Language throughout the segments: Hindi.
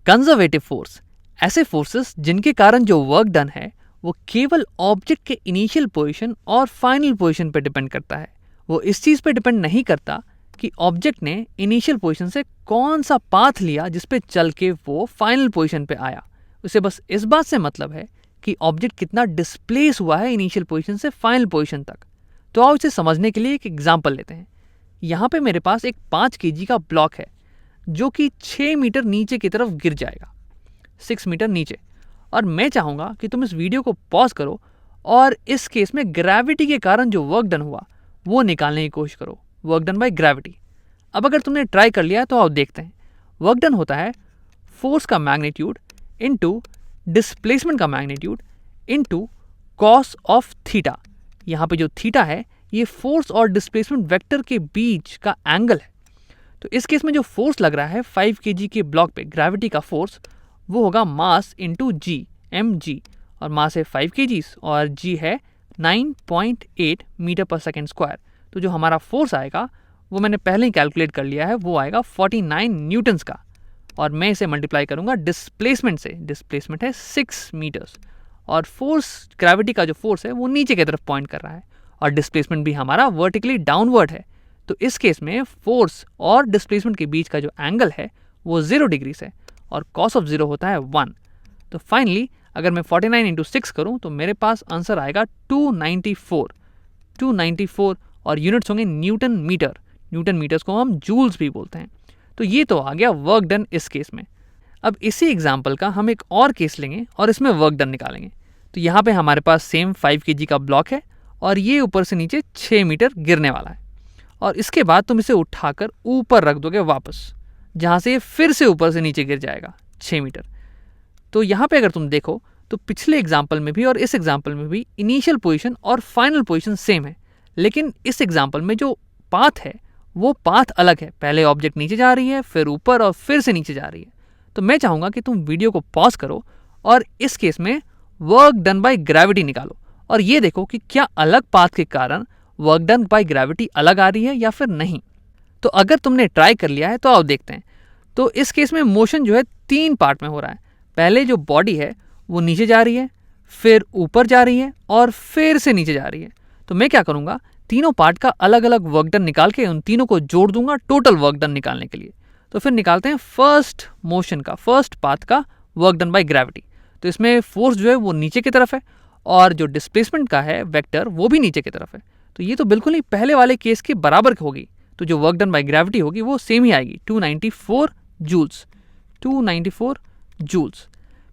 कंजर्वेटिव फोर्स, ऐसे फोर्सेस जिनके कारण जो वर्क डन है वो केवल ऑब्जेक्ट के इनिशियल पोजीशन और फाइनल पोजीशन पे डिपेंड करता है। वो इस चीज़ पे डिपेंड नहीं करता कि ऑब्जेक्ट ने इनिशियल पोजीशन से कौन सा पाथ लिया जिस पे चल के वो फाइनल पोजीशन पे आया। उसे बस इस बात से मतलब है कि ऑब्जेक्ट कितना डिस्प्लेस हुआ है इनिशियल पोजीशन से फाइनल पोजीशन तक। तो आओ इसे समझने के लिए एक एग्जांपल लेते हैं। यहाँ पे मेरे पास एक 5 kg का ब्लॉक है जो कि 6 मीटर नीचे की तरफ गिर जाएगा, 6 मीटर नीचे। और मैं चाहूँगा कि तुम इस वीडियो को पॉज करो और इस केस में ग्रेविटी के कारण जो वर्क डन हुआ वो निकालने की कोशिश करो, वर्क डन बाय ग्रेविटी। अब अगर तुमने ट्राई कर लिया तो आओ देखते हैं। वर्क डन होता है फोर्स का मैग्नीट्यूड इनटू डिस्प्लेसमेंट का magnitude into cos of theta. यहाँ पे जो थीटा है ये फोर्स और डिस्प्लेसमेंट वेक्टर के बीच का एंगल है। तो इस केस में जो फोर्स लग रहा है 5 kg के ब्लॉक पे, ग्रेविटी का फोर्स, वो होगा मास इंटू जी, mg। और मास है 5 kg और g है 9.8 मीटर पर सेकेंड स्क्वायर। तो जो हमारा फोर्स आएगा वो मैंने पहले ही कैलकुलेट कर लिया है, वो आएगा 49 न्यूटन्स का। और मैं इसे मल्टीप्लाई करूंगा डिस्प्लेसमेंट से, डिस्प्लेसमेंट है 6 मीटर्स। और फोर्स, ग्रेविटी का जो फोर्स है वो नीचे की तरफ पॉइंट कर रहा है और डिस्प्लेसमेंट भी हमारा वर्टिकली डाउनवर्ड है। तो इस केस में फोर्स और डिस्प्लेसमेंट के बीच का जो एंगल है वो 0 डिग्री है और कॉस ऑफ 0 होता है 1। तो फाइनली अगर मैं 49 इंटू 6 करूँ तो मेरे पास आंसर आएगा 294 और यूनिट्स होंगे न्यूटन मीटर। न्यूटन मीटर्स को हम जूल्स भी बोलते हैं। तो ये तो आ गया वर्क डन इस केस में। अब इसी एग्जाम्पल का हम एक और केस लेंगे और इसमें वर्क डन निकालेंगे। तो यहाँ पे हमारे पास सेम 5 kg का ब्लॉक है और ये ऊपर से नीचे 6 मीटर गिरने वाला है। और इसके बाद तुम इसे उठाकर ऊपर रख दोगे वापस, जहाँ से ये फिर से ऊपर से नीचे गिर जाएगा 6 मीटर। तो यहाँ पे अगर तुम देखो तो पिछले एग्जाम्पल में भी और इस एग्जाम्पल में भी इनिशियल पोजीशन और फाइनल पोजीशन सेम है, लेकिन इस एग्जाम्पल में जो पाथ है वो पाथ अलग है। पहले ऑब्जेक्ट नीचे जा रही है, फिर ऊपर और फिर से नीचे जा रही है। तो मैं चाहूँगा कि तुम वीडियो को पॉज करो और इस केस में वर्क डन बाय ग्रेविटी निकालो और ये देखो कि क्या अलग पाथ के कारण वर्क डन बाय ग्रेविटी अलग आ रही है या फिर नहीं। तो अगर तुमने ट्राई कर लिया है तो आओ देखते हैं। तो इस केस में मोशन जो है 3 पार्ट में हो रहा है। पहले जो बॉडी है वो नीचे जा रही है, फिर ऊपर जा रही है और फिर से नीचे जा रही है। तो मैं क्या करूँगा, तीनों पार्ट का अलग अलग वर्क डन निकाल के उन तीनों को जोड़ दूंगा टोटल वर्क डन निकालने के लिए। तो फिर निकालते हैं फर्स्ट मोशन का, फर्स्ट पाथ का वर्क डन बाय ग्रेविटी। तो इसमें फोर्स जो है वो नीचे की तरफ है और जो डिस्प्लेसमेंट का है वेक्टर वो भी नीचे की तरफ है। तो ये तो बिल्कुल ही पहले वाले केस के बराबर होगी। तो जो वर्क डन बाय ग्रेविटी होगी वो सेम ही आएगी, 294 जूल्स, 294 जूल्स।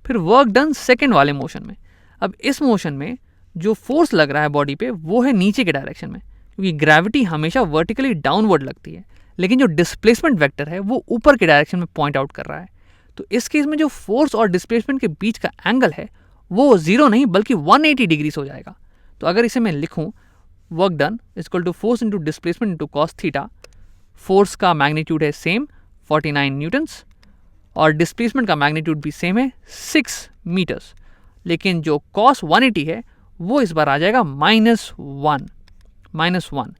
फिर वर्क डन सेकेंड वाले मोशन में। अब इस मोशन में जो फोर्स लग रहा है बॉडी पे वो है नीचे के डायरेक्शन में, क्योंकि ग्रेविटी हमेशा वर्टिकली डाउनवर्ड लगती है, लेकिन जो डिस्प्लेसमेंट वेक्टर है वो ऊपर के डायरेक्शन में पॉइंट आउट कर रहा है। तो इस केस में जो फोर्स और डिस्प्लेसमेंट के बीच का एंगल है वो 0 नहीं बल्कि 180 डिग्री हो जाएगा। तो अगर इसे मैं लिखूं, work done equal to force into displacement into cos theta. Force का मैग्नीट्यूड है सेम 49 न्यूटन्स और डिस्प्लेसमेंट का मैग्नीट्यूड भी सेम है 6 मीटर्स, लेकिन जो कॉस 180 है वो इस बार आ जाएगा -1।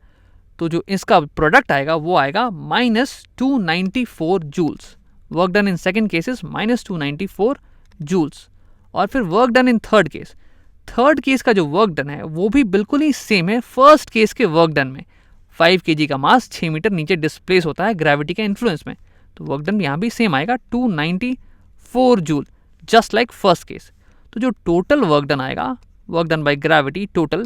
तो जो इसका प्रोडक्ट आएगा वो आएगा -294 joules. Work done in second case is -294 joules. और फिर work done in third case, third case का जो वर्क डन है वो भी बिल्कुल ही सेम है फर्स्ट केस के वर्क डन में। 5 kg का मास 6 मीटर नीचे डिस्प्लेस होता है ग्रेविटी के इन्फ्लुएंस में। तो वर्क डन यहाँ भी सेम आएगा 294 joule, just like first case. तो जो टोटल वर्क डन आएगा, work done by gravity total,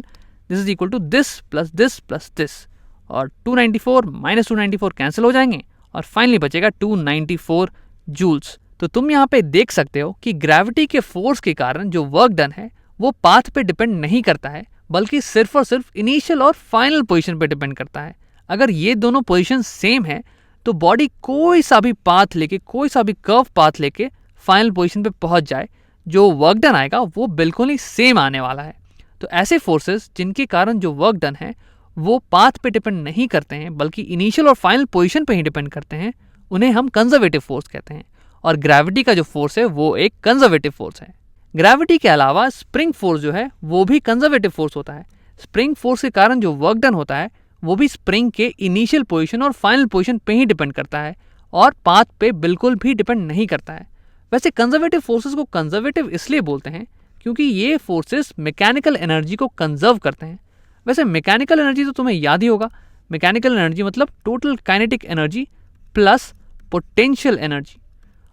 this is equal to this plus this plus this. और 294 माइनस 294 कैंसिल हो जाएंगे और फाइनली बचेगा 294 जूल्स। तो तुम यहाँ पे देख सकते हो कि ग्रेविटी के फोर्स के कारण जो वर्क डन है वो पाथ पे डिपेंड नहीं करता है, बल्कि सिर्फ और सिर्फ इनिशियल और फाइनल पोजीशन पे डिपेंड करता है। अगर ये दोनों पोजीशन सेम है तो बॉडी कोई सा भी पाथ लेके, कोई सा भी कर्व पाथ लेके फाइनल पोजीशन पे पहुंच जाए, जो वर्क डन आएगा वो बिल्कुल ही सेम आने वाला है। तो ऐसे फोर्सेस जिनके कारण जो वर्क डन है वो पाथ पे डिपेंड नहीं करते हैं, बल्कि इनिशियल और फाइनल पोजीशन पे ही डिपेंड करते हैं, उन्हें हम कंजर्वेटिव फोर्स कहते हैं। और ग्रेविटी का जो फोर्स है वो एक कंजर्वेटिव फोर्स है। ग्रेविटी के अलावा स्प्रिंग फोर्स जो है वो भी कंजर्वेटिव फोर्स होता है। स्प्रिंग फोर्स के कारण जो वर्क डन होता है वो भी स्प्रिंग के इनिशियल पोजीशन और फाइनल पोजीशन पे ही डिपेंड करता है और पाथ पे बिल्कुल भी डिपेंड नहीं करता है। वैसे कंजर्वेटिव फोर्सेस को कंजर्वेटिव इसलिए बोलते हैं क्योंकि ये फोर्सेस मैकेनिकल एनर्जी को कंजर्व करते हैं। वैसे मैकेनिकल एनर्जी तो तुम्हें याद ही होगा, मैकेनिकल एनर्जी मतलब total kinetic energy plus potential energy.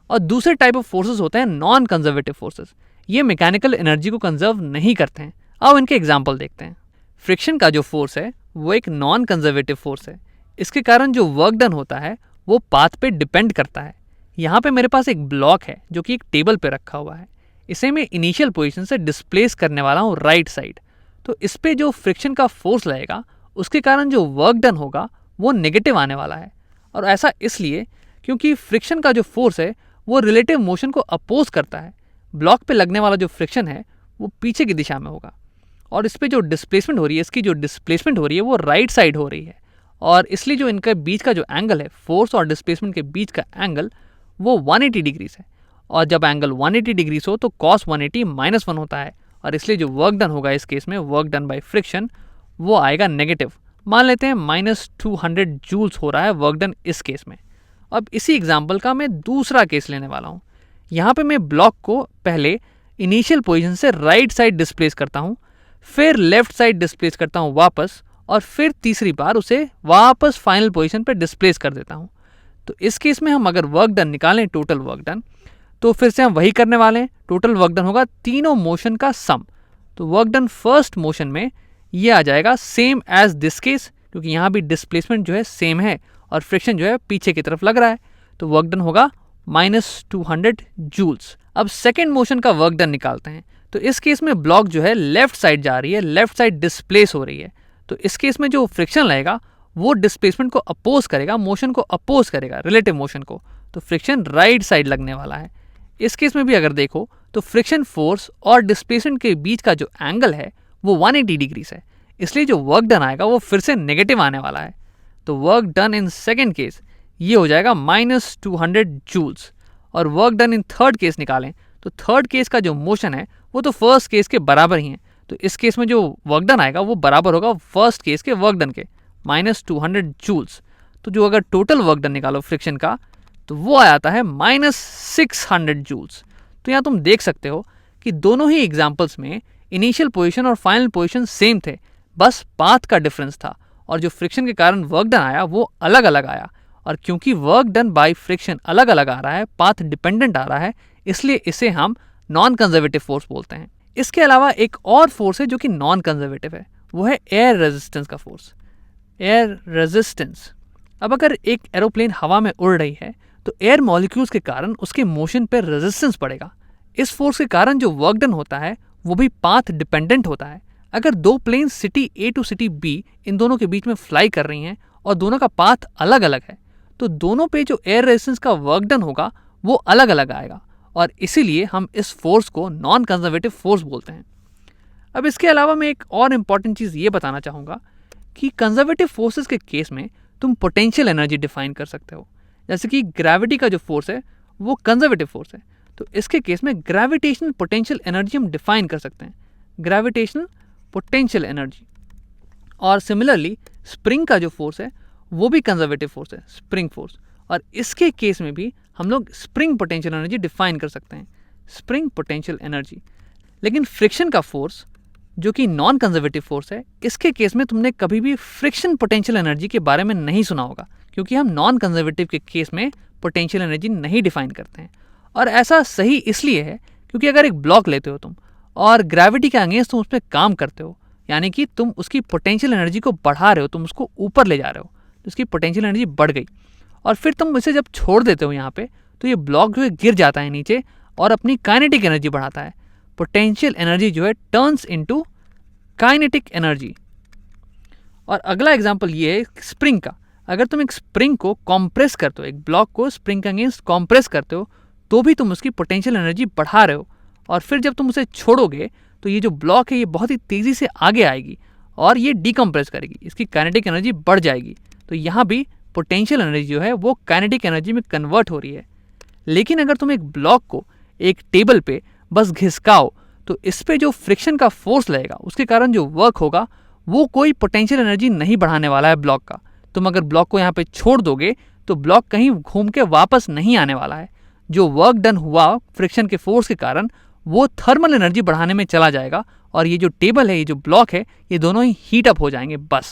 और दूसरे टाइप ऑफ फोर्सेस होते हैं नॉन कंजर्वेटिव फोर्सेस, ये मैकेनिकल एनर्जी को कंजर्व नहीं करते हैं। अब इनके एग्जाम्पल देखते हैं। फ्रिक्शन का जो फोर्स है वो एक नॉन कंजर्वेटिव फोर्स है। इसके कारण जो वर्क डन होता है वो पाथ पे डिपेंड करता है। यहाँ पे मेरे पास एक ब्लॉक है जो कि एक टेबल पे रखा हुआ है, इसे मैं इनिशियल पोजीशन से डिस्प्लेस करने वाला हूँ राइट साइड। तो इस पे जो फ्रिक्शन का फोर्स लगेगा उसके कारण जो वर्क डन होगा वो नेगेटिव आने वाला है। और ऐसा इसलिए क्योंकि फ्रिक्शन का जो फोर्स है वो रिलेटिव मोशन को अपोज करता है। ब्लॉक पे लगने वाला जो फ्रिक्शन है वो पीछे की दिशा में होगा और इस पे जो डिस्प्लेसमेंट हो रही है, इसकी जो डिस्प्लेसमेंट हो रही है वो राइट साइड हो रही है। और इसलिए जो इनके बीच का जो एंगल है, फोर्स और डिस्प्लेसमेंट के बीच का एंगल, वो 180 डिग्रीज है। और जब एंगल 180 डिग्रीज हो तो cos 180 -1 होता है। और इसलिए जो वर्क डन होगा इस केस में, वर्क डन बाय फ्रिक्शन, वो आएगा नेगेटिव। मान लेते हैं -200 जूल्स हो रहा है वर्क डन इस केस में। अब इसी एग्जाम्पल का मैं दूसरा केस लेने वाला हूँ। यहाँ पे मैं ब्लॉक को पहले इनिशियल पोजीशन से राइट साइड डिस्प्लेस करता हूँ, फिर लेफ्ट साइड डिस्प्लेस करता हूँ वापस, और फिर तीसरी बार उसे वापस फाइनल पोजीशन पे डिस्प्लेस कर देता हूँ। तो इस केस में हम अगर वर्क डन निकालें, टोटल वर्क डन, तो फिर से हम वही करने वाले हैं। टोटल वर्क डन होगा तीनों मोशन का सम। तो वर्क डन फर्स्ट मोशन में ये आ जाएगा सेम एज दिस केस, क्योंकि यहाँ भी डिस्प्लेसमेंट जो है सेम है और फ्रिक्शन जो है पीछे की तरफ लग रहा है। तो वर्क डन होगा -200 जूल्स। अब सेकेंड मोशन का वर्क डन निकालते हैं। तो इस केस में ब्लॉक जो है लेफ्ट साइड जा रही है, लेफ्ट साइड डिस्प्लेस हो रही है। तो इस केस में जो फ्रिक्शन लगेगा वो डिस्प्लेसमेंट को अपोज करेगा, मोशन को अपोज करेगा, रिलेटिव मोशन को। तो फ्रिक्शन राइट साइड लगने वाला है। इस केस में भी अगर देखो तो फ्रिक्शन फोर्स और डिस्प्लेसमेंट के बीच का जो एंगल है वो 180 डिग्रीज है, इसलिए जो वर्क डन आएगा वो फिर से नेगेटिव आने वाला है। तो work done in second case ये हो जाएगा -200 जूल्स। और work done in third case निकालें तो थर्ड केस का जो मोशन है वो तो फर्स्ट केस के बराबर ही है। तो इस केस में जो वर्क डन आएगा वो बराबर होगा फर्स्ट केस के वर्क डन के, -200 जूल्स। तो जो अगर टोटल वर्क डन निकालो फ्रिक्शन का तो वो आ जाता है -600 जूल्स। तो यहाँ तुम देख सकते हो कि दोनों ही एग्जाम्पल्स में इनिशियल पोजीशन और फाइनल पोजीशन सेम थे, बस पाथ का डिफरेंस था। और जो फ्रिक्शन के कारण वर्क डन आया वो अलग अलग आया। और क्योंकि वर्क डन बाय फ्रिक्शन अलग अलग आ रहा है, पाथ डिपेंडेंट आ रहा है, इसलिए इसे हम नॉन कंजर्वेटिव फोर्स बोलते हैं। इसके अलावा एक और फोर्स है जो कि नॉन कंजर्वेटिव है, वो है एयर रेजिस्टेंस का फोर्स, एयर रेजिस्टेंस। अब अगर एक एरोप्लेन हवा में उड़ रही है तो एयर मॉलिक्यूल्स के कारण उसके मोशन पर रेजिस्टेंस पड़ेगा। इस फोर्स के कारण जो वर्क डन होता है वो भी पाथ डिपेंडेंट होता है। अगर दो plane city A to city B इन दोनों के बीच में फ्लाई कर रही हैं और दोनों का पाथ अलग अलग है, तो दोनों पे जो एयर रेजिस्टेंस का वर्क डन होगा वो अलग अलग आएगा। और इसीलिए हम इस फोर्स को नॉन कंजर्वेटिव फोर्स बोलते हैं। अब इसके अलावा मैं एक और इम्पॉर्टेंट चीज़ ये बताना चाहूँगा कि कंजर्वेटिव फोर्सेस के केस में तुम पोटेंशियल एनर्जी डिफाइन कर सकते हो। जैसे कि ग्रेविटी का जो फोर्स है वो कंजर्वेटिव फोर्स है, तो इसके केस में ग्रेविटेशनल पोटेंशियल एनर्जी हम डिफाइन कर सकते हैं, ग्रेविटेशनल पोटेंशियल एनर्जी। और सिमिलरली स्प्रिंग का जो फोर्स है वो भी कंजर्वेटिव फोर्स है, स्प्रिंग फोर्स। और इसके केस में भी हम लोग स्प्रिंग पोटेंशियल एनर्जी डिफाइन कर सकते हैं, स्प्रिंग पोटेंशियल एनर्जी। लेकिन फ्रिक्शन का फोर्स जो कि नॉन कंजर्वेटिव फोर्स है, इसके केस में तुमने कभी भी फ्रिक्शन पोटेंशियल एनर्जी के बारे में नहीं सुना होगा, क्योंकि हम नॉन कंजर्वेटिव के केस में पोटेंशियल एनर्जी नहीं डिफाइन करते हैं। और ऐसा सही इसलिए है क्योंकि अगर एक ब्लॉक लेते हो तुम और ग्रेविटी के अगेंस्ट तुम उस पर काम करते हो, यानी कि तुम उसकी पोटेंशियल एनर्जी को बढ़ा रहे हो, तुम उसको ऊपर ले जा रहे हो, तो उसकी पोटेंशियल एनर्जी बढ़ गई। और फिर तुम इसे जब छोड़ देते हो यहाँ पे, तो ये ब्लॉक जो है गिर जाता है नीचे और अपनी काइनेटिक एनर्जी बढ़ाता है। पोटेंशियल एनर्जी जो है टर्न्स इनटू काइनेटिक एनर्जी। और अगला एग्जांपल ये है स्प्रिंग का। अगर तुम एक स्प्रिंग को कॉम्प्रेस करते हो, एक ब्लॉक को स्प्रिंग के अगेंस्ट कॉम्प्रेस करते हो, तो भी तुम उसकी पोटेंशियल एनर्जी बढ़ा रहे हो। और फिर जब तुम उसे छोड़ोगे तो ये जो ब्लॉक है ये बहुत ही तेज़ी से आगे आएगी और ये डीकम्प्रेस करेगी, इसकी काइनेटिक एनर्जी बढ़ जाएगी। तो यहाँ भी पोटेंशियल एनर्जी जो है वो काइनेटिक एनर्जी में कन्वर्ट हो रही है। लेकिन अगर तुम एक ब्लॉक को एक टेबल पे बस घिसकाओ तो इस पे जो फ्रिक्शन का फोर्स लगेगा उसके कारण जो वर्क होगा वो कोई पोटेंशियल एनर्जी नहीं बढ़ाने वाला है ब्लॉक का। तुम अगर ब्लॉक को यहाँ पे छोड़ दोगे तो ब्लॉक कहीं घूम के वापस नहीं आने वाला है। जो वर्क डन हुआ फ्रिक्शन के फोर्स के कारण वो थर्मल एनर्जी बढ़ाने में चला जाएगा और ये जो टेबल है, ये जो ब्लॉक है, ये दोनों ही हीट अप हो जाएंगे बस।